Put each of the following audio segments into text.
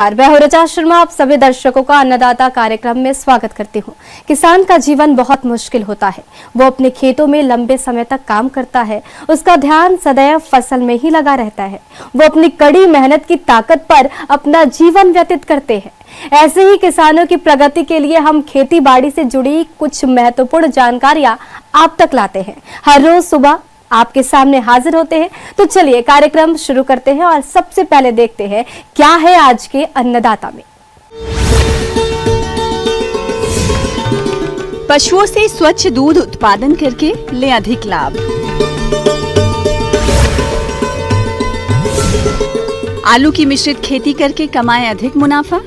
मैं हूं ऋचा शर्मा। आप सभी दर्शकों का अन्नदाता कार्यक्रम में स्वागत करती हूं। किसान का जीवन बहुत मुश्किल होता है। वो अपने खेतों में लंबे समय तक काम करता है। उसका ध्यान सदैव फसल में ही लगा रहता है। वो अपनी कड़ी मेहनत की ताकत पर अपना जीवन व्यतीत करते हैं। ऐसे ही किसानों की प्रगति के लिए हम खेती बाड़ी से जुड़ी कुछ महत्वपूर्ण जानकारियां आप तक लाते हैं। हर रोज सुबह आपके सामने हाजिर होते हैं। तो चलिए कार्यक्रम शुरू करते हैं और सबसे पहले देखते हैं क्या है आज के अन्नदाता में। पशुओं से स्वच्छ दूध उत्पादन करके ले अधिक लाभ। आलू की मिश्रित खेती करके कमाए अधिक मुनाफा।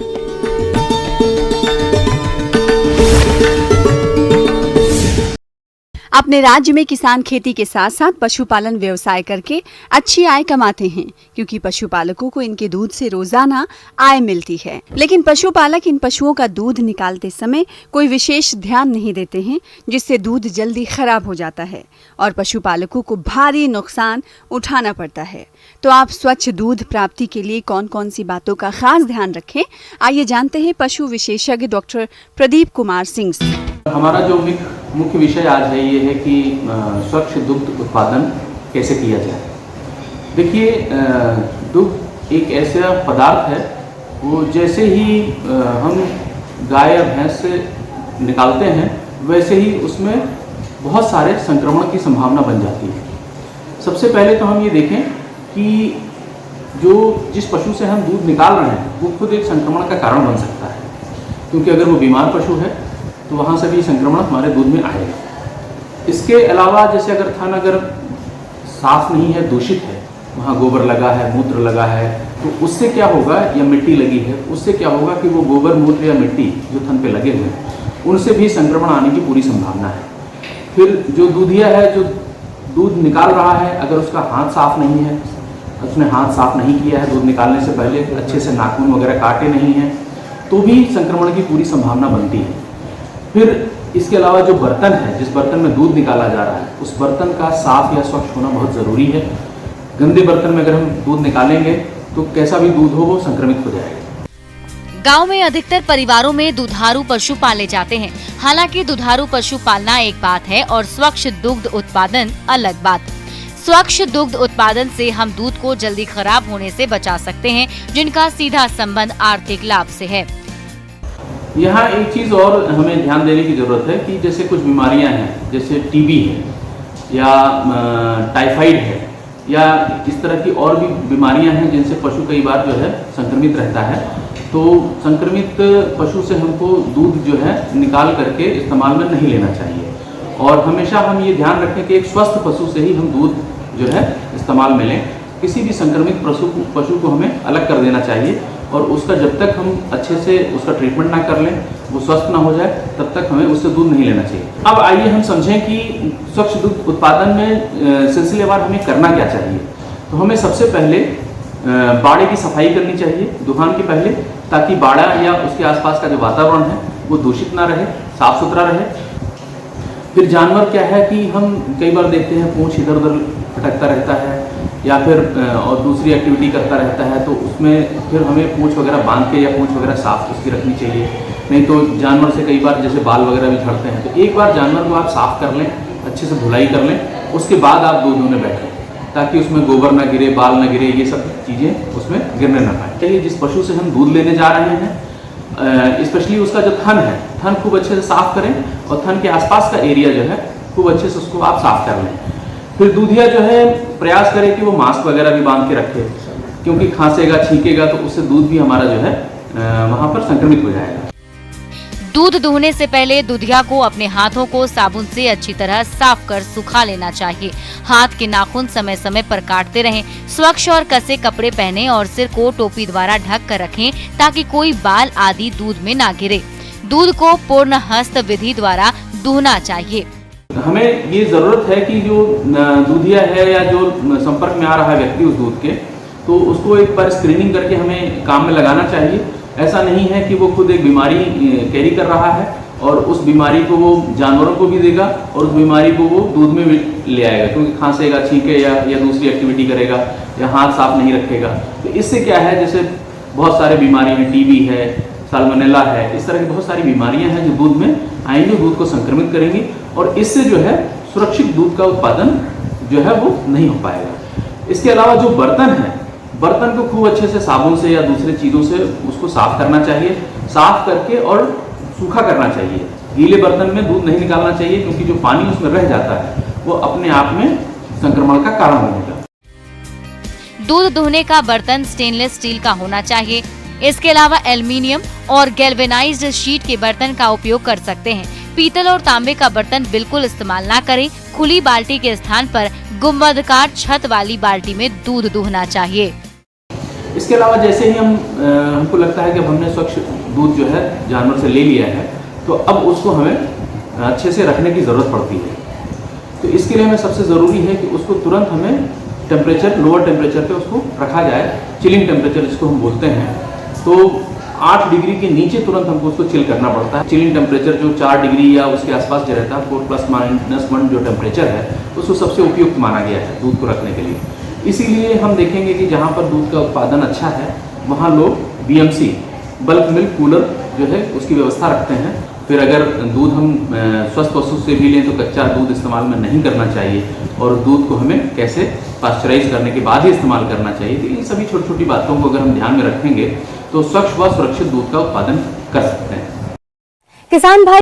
अपने राज्य में किसान खेती के साथ साथ पशुपालन व्यवसाय करके अच्छी आय कमाते हैं, क्योंकि पशुपालकों को इनके दूध से रोजाना आय मिलती है। लेकिन पशुपालक इन पशुओं का दूध निकालते समय कोई विशेष ध्यान नहीं देते हैं, जिससे दूध जल्दी खराब हो जाता है और पशुपालकों को भारी नुकसान उठाना पड़ता है। तो आप स्वच्छ दूध प्राप्ति के लिए कौन कौन सी बातों का खास ध्यान रखें, आइए जानते हैं पशु विशेषज्ञ डॉक्टर प्रदीप कुमार सिंह से। हमारा जो मुख्य विषय आज है ये है कि स्वच्छ दुग्ध उत्पादन कैसे किया जाए। देखिए, दुग्ध एक ऐसा पदार्थ है, वो जैसे ही हम गाय या भैंस से निकालते हैं वैसे ही उसमें बहुत सारे संक्रमण की संभावना बन जाती है। सबसे पहले तो हम ये देखें कि जिस पशु से हम दूध निकाल रहे हैं वो खुद एक संक्रमण का कारण बन सकता है, क्योंकि अगर वो बीमार पशु है तो वहाँ से भी संक्रमण हमारे दूध में आएगा। इसके अलावा जैसे अगर थन साफ नहीं है, दूषित है, वहाँ गोबर लगा है, मूत्र लगा है, तो उससे क्या होगा, या मिट्टी लगी है, उससे क्या होगा कि वो गोबर मूत्र या मिट्टी जो थन पे लगे हुए हैं उनसे भी संक्रमण आने की पूरी संभावना है। फिर जो दूधिया है, जो दूध निकाल रहा है, अगर उसका हाथ साफ नहीं है, उसने हाथ साफ नहीं किया है दूध निकालने से पहले, अच्छे से नाखून वगैरह काटे नहीं हैं, तो भी संक्रमण की पूरी संभावना बनती है। फिर इसके अलावा जो बर्तन है, जिस बर्तन में दूध निकाला जा रहा है, उस बर्तन का साफ या स्वच्छ होना बहुत ज़रूरी है। गंदे बर्तन में अगर हम दूध निकालेंगे तो कैसा भी दूध हो वो संक्रमित हो जाएगा। गांव में अधिकतर परिवारों में दुधारू पशु पाले जाते हैं। हालांकि दुधारू पशु पालना एक बात है और स्वच्छ दुग्ध उत्पादन अलग बात। स्वच्छ दुग्ध उत्पादन से हम दूध को जल्दी खराब होने से बचा सकते हैं, जिनका सीधा संबंध आर्थिक लाभ से है। यहाँ एक चीज़ और हमें ध्यान देने की ज़रूरत है कि जैसे कुछ बीमारियाँ हैं, जैसे टीबी है या टाइफाइड है या इस तरह की और भी बीमारियाँ हैं जिनसे पशु कई बार जो है संक्रमित रहता है। तो संक्रमित पशु से हमको दूध जो है निकाल करके इस्तेमाल में नहीं लेना चाहिए, और हमेशा हम ये ध्यान रखें कि एक स्वस्थ पशु से ही हम दूध जो है इस्तेमाल में लें। किसी भी संक्रमित पशु को हमें अलग कर देना चाहिए, और उसका जब तक हम अच्छे से उसका ट्रीटमेंट ना कर लें, वो स्वस्थ ना हो जाए, तब तक हमें उससे दूध नहीं लेना चाहिए। अब आइए हम समझें कि स्वच्छ दूध उत्पादन में सिलसिलेवार हमें करना क्या चाहिए। तो हमें सबसे पहले बाड़े की सफाई करनी चाहिए दुहान के पहले, ताकि बाड़ा या उसके आसपास का जो वातावरण है वो दूषित ना रहे, साफ सुथरा रहे। फिर जानवर क्या है कि हम कई बार देखते हैं पूंछ इधर उधर भटकता रहता है या फिर और दूसरी एक्टिविटी करता रहता है, तो उसमें फिर हमें पूंछ वगैरह बांध के या पूंछ वगैरह साफ उसकी रखनी चाहिए। नहीं तो जानवर से कई बार जैसे बाल वगैरह भी झड़ते हैं, तो एक बार जानवर को आप साफ कर लें, अच्छे से धुलाई कर लें, उसके बाद आप दूध दुहने बैठें, ताकि उसमें गोबर ना गिरे, बाल ना गिरे, ये सब चीज़ें उसमें गिरने ना पाए। चलिए, जिस पशु से हम दूध लेने जा रहे हैं, स्पेशली उसका जो थन है, थन खूब अच्छे से साफ करें, और थन के आसपास का एरिया जो है खूब अच्छे से उसको आप साफ कर लें। फिर दूधिया जो है प्रयास करे कि वो मास्क वगैरह भी बांध के रखे, क्योंकि खांसेगा, छींकेगा तो उससे दूध भी हमारा जो है वहाँ पर संक्रमित हो जाएगा। दूध दुहने से पहले दूधिया को अपने हाथों को साबुन से अच्छी तरह साफ कर सुखा लेना चाहिए। हाथ के नाखून समय समय पर काटते रहें। स्वच्छ और कसे कपड़े पहने और सिर को टोपी द्वारा ढक कर रखें, ताकि कोई बाल आदि दूध में ना गिरे। दूध को पूर्ण हस्त विधि द्वारा दुहना चाहिए। हमें ये ज़रूरत है कि जो दूधिया है या जो संपर्क में आ रहा है व्यक्ति उस दूध के, तो उसको एक बार स्क्रीनिंग करके हमें काम में लगाना चाहिए। ऐसा नहीं है कि वो खुद एक बीमारी कैरी कर रहा है और उस बीमारी को वो जानवरों को भी देगा और उस बीमारी को वो दूध में भी ले आएगा, क्योंकि खांसेगा, छींके या दूसरी एक्टिविटी करेगा या हाथ साफ नहीं रखेगा। तो इससे क्या है, जैसे बहुत सारे बीमारी हैं, टीबी है, साल्मोनेला है, इस तरह की बहुत सारी बीमारियां हैं जो दूध में आएंगी, दूध को संक्रमित करेंगी और इससे जो है सुरक्षित दूध का उत्पादन जो है वो नहीं हो पाएगा। इसके अलावा जो बर्तन है, बर्तन को खूब अच्छे से साबुन से या दूसरे चीज़ों से उसको साफ करना चाहिए, साफ करके और सूखा करना चाहिए। गीले बर्तन में दूध नहीं निकालना चाहिए क्योंकि जो पानी उसमें रह जाता है वो अपने आप में संक्रमण का कारण बनेगा। दूध दुहने का बर्तन स्टेनलेस स्टील का होना चाहिए। इसके अलावा एल्युमिनियम और गैल्वेनाइज्ड शीट के बर्तन का उपयोग कर सकते हैं। पीतल और तांबे का बर्तन बिल्कुल इस्तेमाल ना करें। खुली बाल्टी के स्थान पर गुंबदकार छत वाली बाल्टी में दूध दुहना चाहिए। इसके अलावा जैसे ही हमको लगता है कि अब हमने स्वच्छ दूध जो है जानवर से ले लिया है तो अब उसको हमें अच्छे से रखने की ज़रूरत पड़ती है। तो इसके लिए हमें सबसे ज़रूरी है कि उसको तुरंत हमें टेम्परेचर, लोअर टेम्परेचर पे उसको रखा जाए, चिलिंग टेम्परेचर जिसको हम बोलते हैं। तो 8 डिग्री के नीचे तुरंत हमको उसको चिल करना पड़ता है। चिलिंग टेम्परेचर जो 4 डिग्री या उसके आसपास जो रहता है, 4+- जो टेम्परेचर है, उसको सबसे उपयुक्त माना गया है दूध को रखने के लिए। इसीलिए हम देखेंगे कि जहाँ पर दूध का उत्पादन अच्छा है वहाँ लोग BMC बल्क मिल्क कूलर जो है उसकी व्यवस्था रखते हैं। फिर अगर दूध हम स्वस्थ पशु से भी लें तो कच्चा दूध इस्तेमाल में नहीं करना चाहिए और दूध को हमें कैसे पास्चराइज करने के बाद ही इस्तेमाल करना चाहिए। तो इन सभी छोटी छोटी बातों को अगर हम ध्यान में रखेंगे तो स्वच्छ व सुरक्षित दूध का उत्पादन कर सकते हैं। किसान भाई